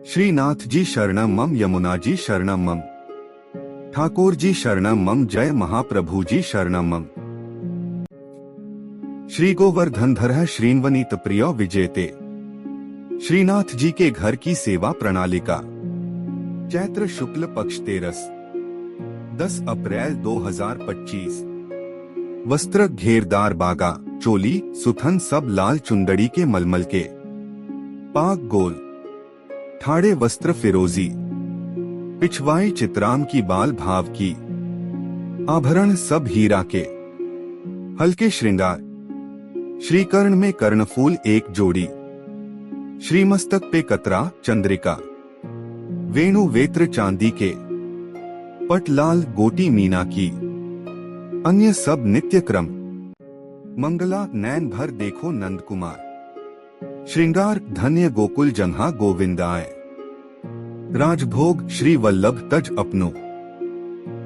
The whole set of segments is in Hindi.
श्रीनाथ जी शरणम मम, यमुना जी शरणम मम, ठाकुर जी शरणम मम, जय महाप्रभु जी शरणम मम। श्री गोवर्धन धर श्रीन्वनीत प्रिय विजेते, श्रीनाथ जी के घर की सेवा प्रणालिका। चैत्र शुक्ल पक्ष तेरस 10 अप्रैल 2025। वस्त्र घेरदार बागा, चोली सुथन सब लाल चुंदड़ी के मलमल के, पाक गोल ठाड़े वस्त्र फिरोजी, पिछवाई चित्राम की बाल भाव की, आभरण सब हीरा के, हल्के श्रृंगार, श्रीकर्ण में कर्णफूल एक जोड़ी, श्रीमस्तक पे कतरा चंद्रिका, वेणु वेत्र चांदी के, पटलाल गोटी मीना की, अन्य सब नित्य क्रम, मंगला नैन भर देखो नंद कुमार, श्रृंगार धन्य गोकुल जंघा गोविंदाय, राजभोग श्री वल्लभ तज अपनो,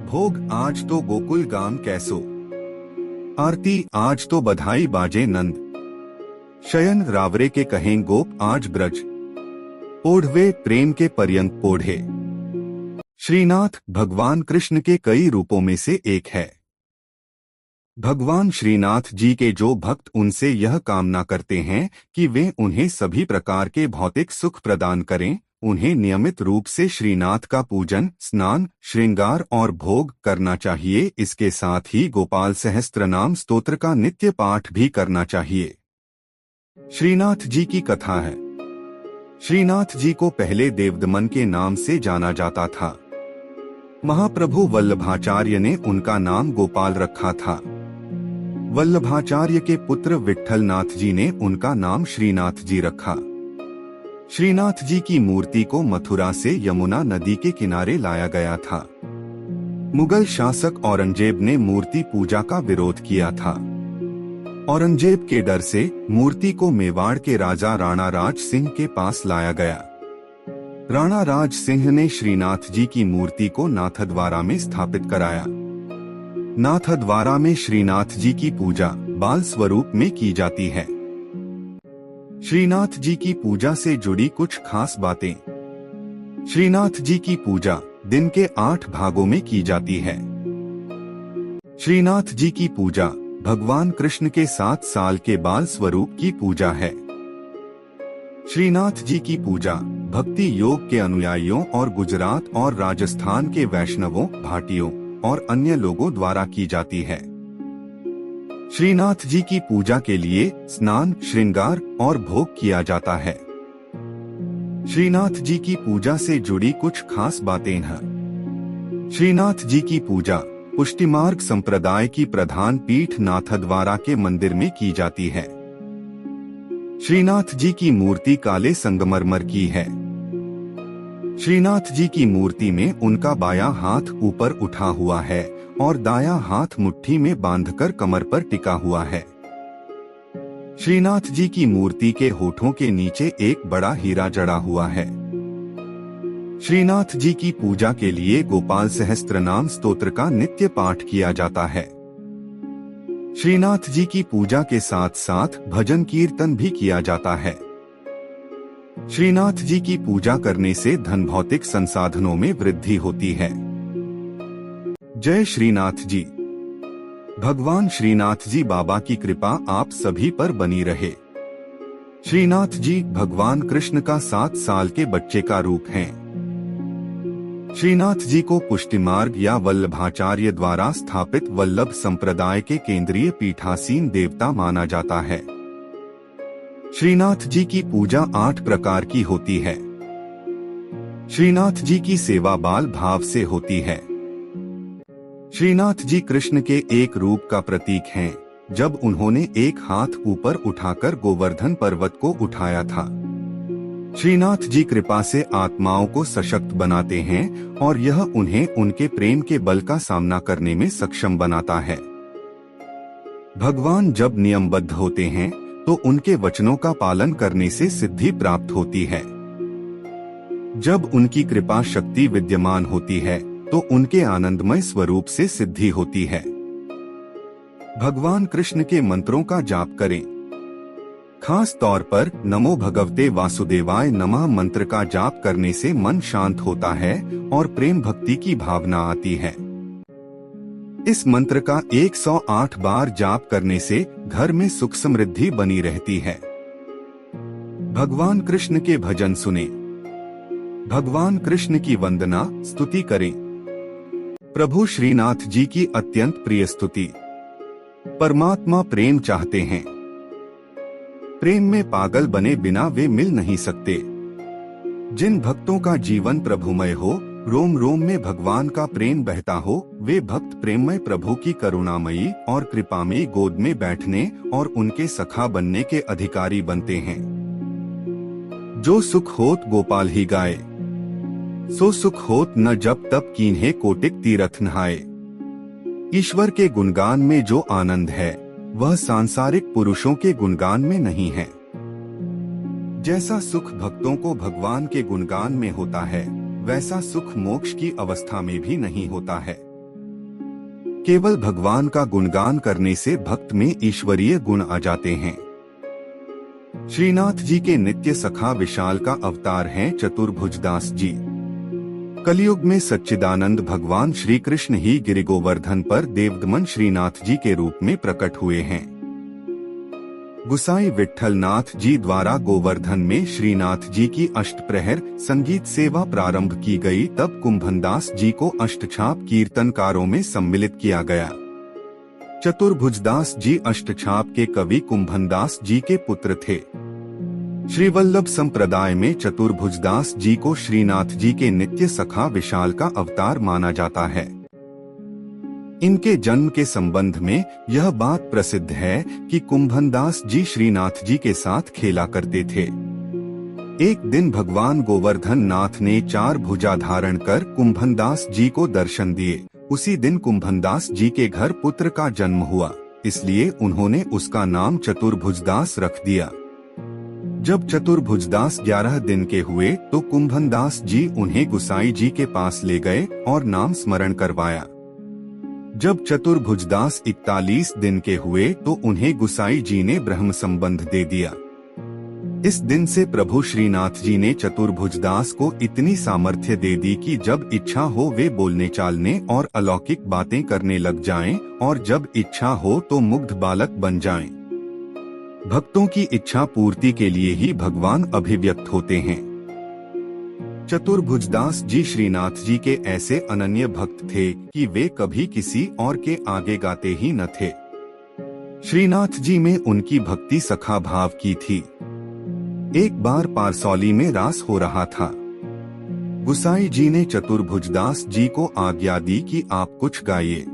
भोग आज तो गोकुल गाम कैसो, आरती आज तो बधाई बाजे नंद, शयन रावरे के कहें गोप आज ब्रज, ओढ़वे प्रेम के पर्यंत पोढ़े। श्रीनाथ भगवान कृष्ण के कई रूपों में से एक है। भगवान श्रीनाथ जी के जो भक्त उनसे यह कामना करते हैं कि वे उन्हें सभी प्रकार के भौतिक सुख प्रदान करें, उन्हें नियमित रूप से श्रीनाथ का पूजन, स्नान, श्रृंगार और भोग करना चाहिए। इसके साथ ही गोपाल सहस्त्रनाम स्तोत्र का नित्य पाठ भी करना चाहिए। श्रीनाथ जी की कथा है। श्रीनाथ जी को पहले देवदमन के नाम से जाना जाता था। महाप्रभु वल्लभाचार्य ने उनका नाम गोपाल रखा था। वल्लभाचार्य के पुत्र विट्ठलनाथ जी ने उनका नाम श्रीनाथ जी रखा। श्रीनाथ जी की मूर्ति को मथुरा से यमुना नदी के किनारे लाया गया था। मुगल शासक औरंगजेब ने मूर्ति पूजा का विरोध किया था। औरंगजेब के डर से मूर्ति को मेवाड़ के राजा राणा राज सिंह के पास लाया गया। राणा राज सिंह ने श्रीनाथ जी की मूर्ति को नाथद्वारा में स्थापित कराया। नाथद्वारा में श्रीनाथ जी की पूजा बाल स्वरूप में की जाती है। श्रीनाथ जी की पूजा से जुड़ी कुछ खास बातें। श्रीनाथ जी की पूजा दिन के 8 भागों में की जाती है। श्रीनाथ जी की पूजा भगवान कृष्ण के 7 साल के बाल स्वरूप की पूजा है। श्रीनाथ जी की पूजा भक्ति योग के अनुयायियों और गुजरात और राजस्थान के वैष्णवों, भाटियों और अन्य लोगों द्वारा की जाती है। श्रीनाथ जी की पूजा के लिए स्नान, श्रृंगार और भोग किया जाता है। श्रीनाथ जी की पूजा से जुड़ी कुछ खास बातें हैं। श्रीनाथ जी की पूजा पुष्टिमार्ग संप्रदाय की प्रधान पीठ नाथद्वारा के मंदिर में की जाती है। श्रीनाथ जी की मूर्ति काले संगमरमर की है। श्रीनाथ जी की मूर्ति में उनका बायां हाथ ऊपर उठा हुआ है और दायां हाथ मुट्ठी में बांधकर कमर पर टिका हुआ है। श्रीनाथ जी की मूर्ति के होठों के नीचे एक बड़ा हीरा जड़ा हुआ है। श्रीनाथ जी की पूजा के लिए गोपाल सहस्त्रनाम स्तोत्र का नित्य पाठ किया जाता है। श्रीनाथ जी की पूजा के साथ साथ भजन कीर्तन भी किया जाता है। श्रीनाथ जी की पूजा करने से धन भौतिक संसाधनों में वृद्धि होती है। जय श्रीनाथ जी। भगवान श्रीनाथ जी बाबा की कृपा आप सभी पर बनी रहे। श्रीनाथ जी भगवान कृष्ण का 7 साल के बच्चे का रूप हैं। श्रीनाथ जी को पुष्टिमार्ग या वल्लभाचार्य द्वारा स्थापित वल्लभ संप्रदाय के केंद्रीय पीठासीन देवता माना जाता है। श्रीनाथ जी की पूजा 8 प्रकार की होती है। श्रीनाथ जी की सेवा बाल भाव से होती है। श्रीनाथ जी कृष्ण के एक रूप का प्रतीक हैं, जब उन्होंने एक हाथ ऊपर उठाकर गोवर्धन पर्वत को उठाया था। श्रीनाथ जी कृपा से आत्माओं को सशक्त बनाते हैं और यह उन्हें उनके प्रेम के बल का सामना करने में सक्षम बनाता है। भगवान जब नियमबद्ध होते हैं तो उनके वचनों का पालन करने से सिद्धि प्राप्त होती है। जब उनकी कृपा शक्ति विद्यमान होती है तो उनके आनंदमय स्वरूप से सिद्धि होती है। भगवान कृष्ण के मंत्रों का जाप करें। खास तौर पर नमो भगवते वासुदेवाय नमः मंत्र का जाप करने से मन शांत होता है और प्रेम भक्ति की भावना आती है। इस मंत्र का 108 बार जाप करने से घर में सुख समृद्धि बनी रहती है। भगवान कृष्ण के भजन सुने, भगवान कृष्ण की वंदना स्तुति करें। प्रभु श्रीनाथ जी की अत्यंत प्रिय स्तुति। परमात्मा प्रेम चाहते हैं। प्रेम में पागल बने बिना वे मिल नहीं सकते। जिन भक्तों का जीवन प्रभुमय हो, रोम रोम में भगवान का प्रेम बहता हो, वे भक्त प्रेममय प्रभु की करुणामयी और कृपामयी गोद में बैठने और उनके सखा बनने के अधिकारी बनते हैं। जो सुख होत गोपाल ही गाए, सो सुख होत न जब तब कीन्हे कोटिक तीरथ नहाए। ईश्वर के गुणगान में जो आनंद है, वह सांसारिक पुरुषों के गुणगान में नहीं है। जैसा सुख भक्तों को भगवान के गुणगान में होता है, वैसा सुख मोक्ष की अवस्था में भी नहीं होता है। केवल भगवान का गुणगान करने से भक्त में ईश्वरीय गुण आ जाते हैं। श्रीनाथ जी के नित्य सखा विशाल का अवतार हैं चतुर्भुजदास जी। कलयुग में सच्चिदानंद भगवान श्री कृष्ण ही गिरि गोवर्धन पर देवदमन श्रीनाथ जी के रूप में प्रकट हुए हैं। गुसाई विट्ठल नाथ जी द्वारा गोवर्धन में श्रीनाथ जी की अष्टप्रहर संगीत सेवा प्रारंभ की गई, तब कुंभनदास जी को अष्टछाप कीर्तनकारों में सम्मिलित किया गया। चतुर्भुजदास जी अष्टछाप के कवि कुंभनदास जी के पुत्र थे। श्रीवल्लभ संप्रदाय में चतुर्भुजदास जी को श्रीनाथ जी के नित्य सखा विशाल का अवतार माना जाता है। इनके जन्म के संबंध में यह बात प्रसिद्ध है कि कुंभनदास जी श्रीनाथ जी के साथ खेला करते थे। एक दिन भगवान गोवर्धन नाथ ने 4 भुजा धारण कर कुंभनदास जी को दर्शन दिए। उसी दिन कुंभनदास जी के घर पुत्र का जन्म हुआ, इसलिए उन्होंने उसका नाम चतुर्भुजदास रख दिया। जब चतुर्भुजदास 11 दिन के हुए तो कुंभनदास जी उन्हें गुसाई जी के पास ले गए और नाम स्मरण करवाया। जब चतुर्भुजदास 41 दिन के हुए तो उन्हें गुसाई जी ने ब्रह्म संबंध दे दिया। इस दिन से प्रभु श्रीनाथ जी ने चतुर्भुजदास को इतनी सामर्थ्य दे दी कि जब इच्छा हो वे बोलने चालने और अलौकिक बातें करने लग जाएं, और जब इच्छा हो तो मुग्ध बालक बन जाएं। भक्तों की इच्छा पूर्ति के लिए ही भगवान अभिव्यक्त होते हैं। चतुर्भुजदास जी श्रीनाथ जी के ऐसे अनन्य भक्त थे कि वे कभी किसी और के आगे गाते ही न थे। श्रीनाथ जी में उनकी भक्ति सखा भाव की थी। एक बार पारसौली में रास हो रहा था। गुसाई जी ने चतुर्भुजदास जी को आज्ञा दी कि आप कुछ गाइए।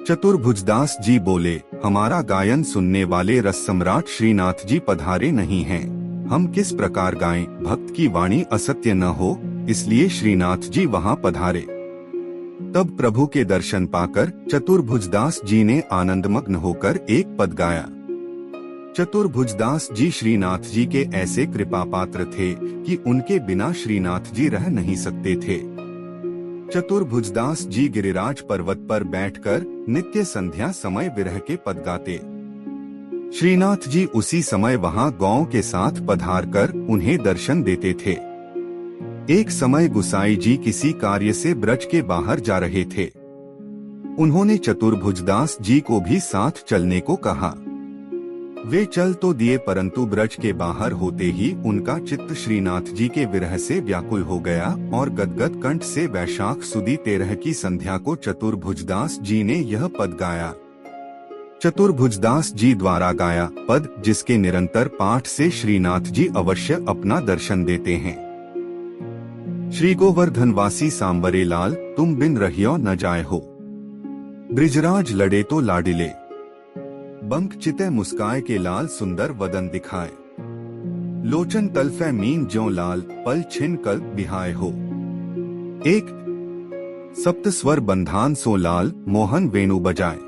चतुर्भुजदास जी बोले, हमारा गायन सुनने वाले रस सम्राट श्रीनाथ जी पधारे नहीं हैं, हम किस प्रकार गाएं, भक्त की वाणी असत्य न हो, इसलिए श्रीनाथ जी वहां पधारे। तब प्रभु के दर्शन पाकर चतुर्भुजदास जी ने आनंदमग्न होकर एक पद गाया। चतुर्भुजदास जी श्रीनाथ जी के ऐसे कृपा पात्र थे कि उनके बिना श्रीनाथ जी रह नहीं सकते थे। चतुर्भुजदास जी गिरिराज पर्वत पर बैठकर नित्य संध्या समय विरह के पद गाते। श्रीनाथ जी उसी समय वहां गौ के साथ पधार कर उन्हें दर्शन देते थे। एक समय गुसाई जी किसी कार्य से ब्रज के बाहर जा रहे थे। उन्होंने चतुर्भुजदास जी को भी साथ चलने को कहा। वे चल तो दिए, परंतु ब्रज के बाहर होते ही उनका चित्त श्रीनाथ जी के विरह से व्याकुल हो गया और गदगद कंठ से वैशाख सुदी 13 की संध्या को चतुर्भुजदास जी ने यह पद गाया। चतुर्भुजदास जी द्वारा गाया पद, जिसके निरंतर पाठ से श्रीनाथ जी अवश्य अपना दर्शन देते हैं। श्री गोवर्धनवासी सांवरे लाल, तुम बिन रहियो न जाए हो। ब्रिजराज लड़े तो लाडिले, बंक चिते मुस्काए के लाल सुंदर वदन दिखाए। लोचन तलफे मीन ज्यों लाल, पल छिन कल्प बिहाय हो। एक सप्त स्वर बंधान सो लाल, मोहन वेणु बजाए।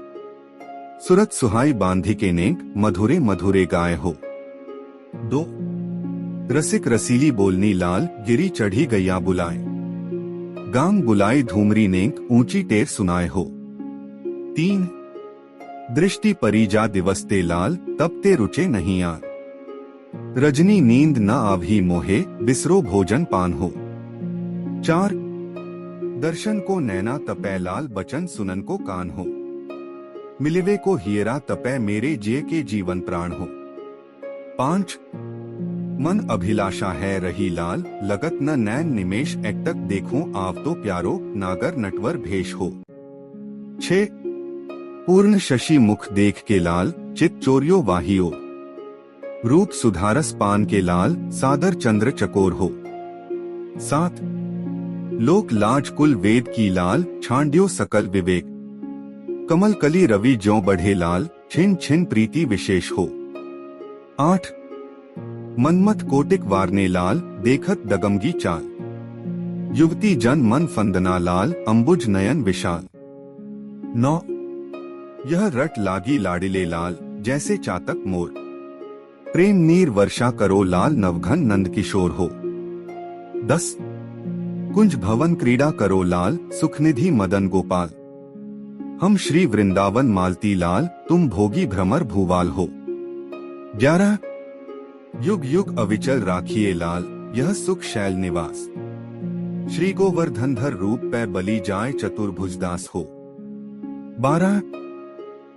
सुरत सुहाई बांधी के नेक, मधुरे मधुरे गाय हो। 2 रसिक रसीली बोलनी लाल, गिरी चढ़ी गैया बुलाए। गांग बुलाई धूमरी नेक, ऊंची टेर सुनाए हो। 3 दृष्टि परिजा दिवस ते लाल, तब ते रुचे नहीं आर। रजनी नींद न आवी मोहे, बिसरो भोजन पान हो। 4 दर्शन को नैना तपै, लाल बचन सुनन को कान हो। मिलिवे को हियरा तपै, मेरे जिये के जीवन प्राण हो। 5 मन अभिलाषा है रही लाल, लगत न नैन निमेश, एकटक देखूं आव तो प्यारो, नागर नटवर भेष हो। 6 पूर्ण शशि मुख देख के लाल, चित चोरियो वाहियो। रूप सुधारस पान के लाल, सादर चंद्र चकोर हो। 7 लोक लाज कुल वेद की लाल, छांड्यो सकल विवेक। कमल कली रवि ज्यों बढ़े लाल, छिन छिन प्रीति विशेष हो। 8 मनमत कोटिक वारने लाल, देखत दगमगी चाल। युवती जन मन फंदना लाल, अंबुज नयन विशाल। 9 यह रट लागी लाडिले लाल, जैसे चातक मोर। प्रेम नीर वर्षा करो लाल, नवघन नंद किशोर हो। 10 कुंज भवन क्रीड़ा करो लाल, सुखनिधि मदन गोपाल। हम श्री वृंदावन मालती लाल, तुम भोगी भ्रमर भूवाल हो। 11 युग युग अविचल राखिए लाल, यह सुख शैल निवास। श्री गोवर्धनधर रूप पे बलि जाए, चतुर्भुजदास हो। 12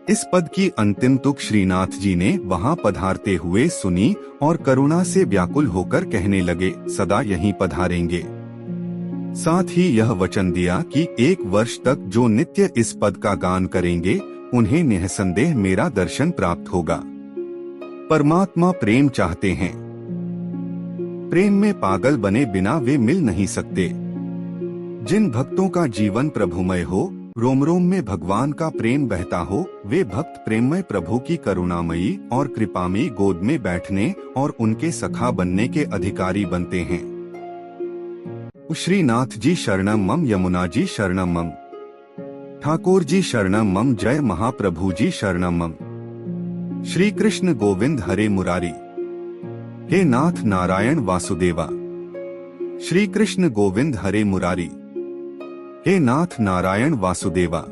इस पद की अंतिम तुक श्रीनाथ जी ने वहां पधारते हुए सुनी और करुणा से व्याकुल होकर कहने लगे, सदा यहीं पधारेंगे। साथ ही यह वचन दिया कि 1 वर्ष तक जो नित्य इस पद का गान करेंगे, उन्हें निःसंदेह मेरा दर्शन प्राप्त होगा। परमात्मा प्रेम चाहते हैं। प्रेम में पागल बने बिना वे मिल नहीं सकते। जिन भक्तों का जीवन प्रभुमय हो, रोम रोम में भगवान का प्रेम बहता हो, वे भक्त प्रेममय प्रभु की करुणामयी और कृपामयी गोद में बैठने और उनके सखा बनने के अधिकारी बनते हैं। श्रीनाथ जी शरणम मम, यमुना जी शरणम मम, ठाकुर जी शरणम मम, जय महाप्रभु जी शरणम मम। श्री कृष्ण गोविंद हरे मुरारी, हे नाथ नारायण वासुदेवा। श्री कृष्ण गोविंद हरे मुरारी, हे नाथ नारायण वासुदेवा।